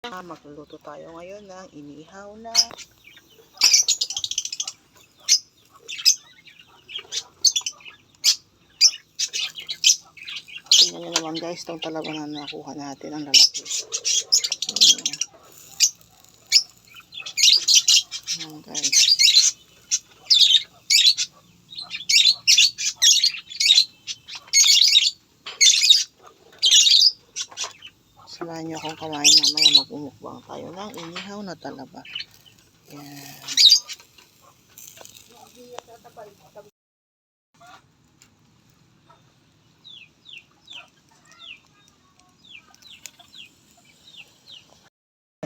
Magluluto tayo ngayon ng inihaw na tingnan nyo naman guys, itong talaba na nakuha natin ang lalaki. Ayan guys, samahan nyo akong kumain, mamaya mag-umukbang tayo ng inihaw na talaba. Ayan.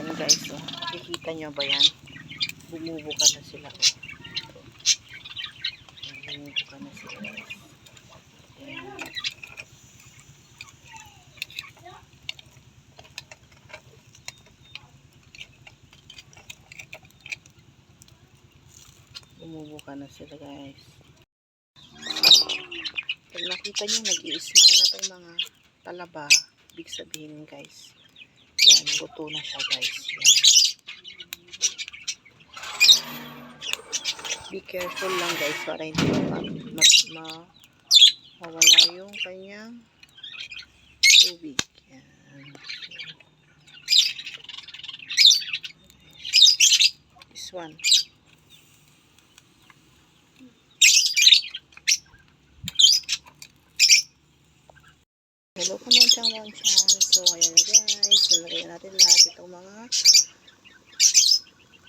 Ayan guys, oh. Kikita nyo ba yan? Bumubuka na sila. Bumubuka na sila guys. Ayan. Bumubuka na sila guys. Pag nakita nyo nag-i-smile na itong mga talaba, big sabihin guys, yan, luto na siya guys. Yan. Be careful lang guys para hindi mawala yung kanyang tubig. Yan. This one. Hello po mga chang. So ayan na guys, nilagay natin lahat itong mga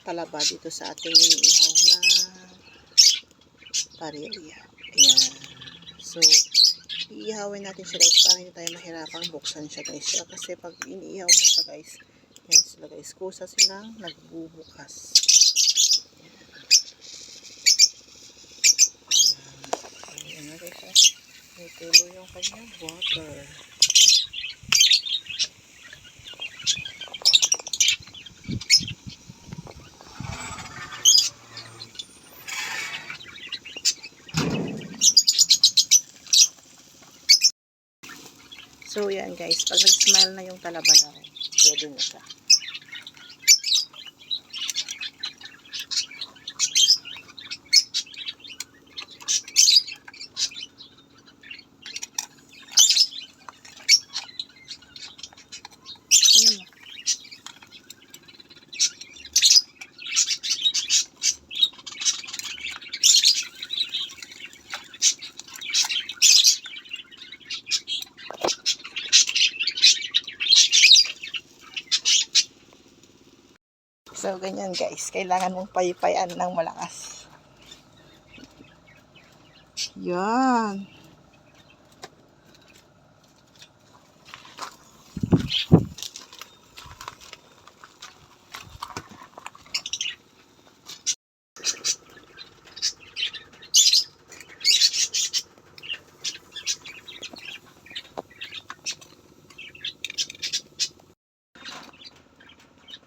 talaba dito sa ating iniihaw na parilya. Ayan. So iihawin natin siya guys para hindi tayo mahirapang buksan siya guys. Kasi pag iniihaw mo siya guys, yan sila guys, kusa silang nagbubukas. Ayan na guys, may tulo yung kanyang water. So yan guys, pag nag-smile na yung talaba daw, pwede na siya. Tingnan mo. So, ganyan guys. Kailangan mong paypayan ng malakas. Yan.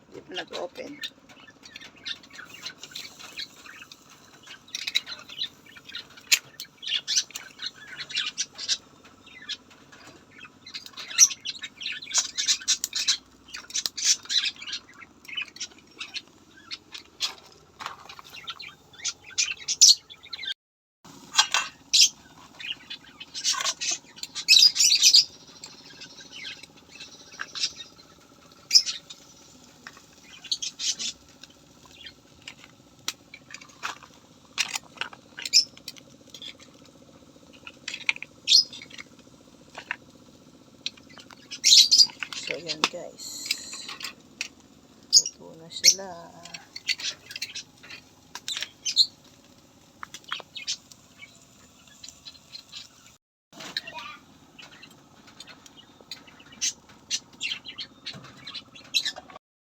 Hindi pa nag-open. So, yan guys. Luto na sila.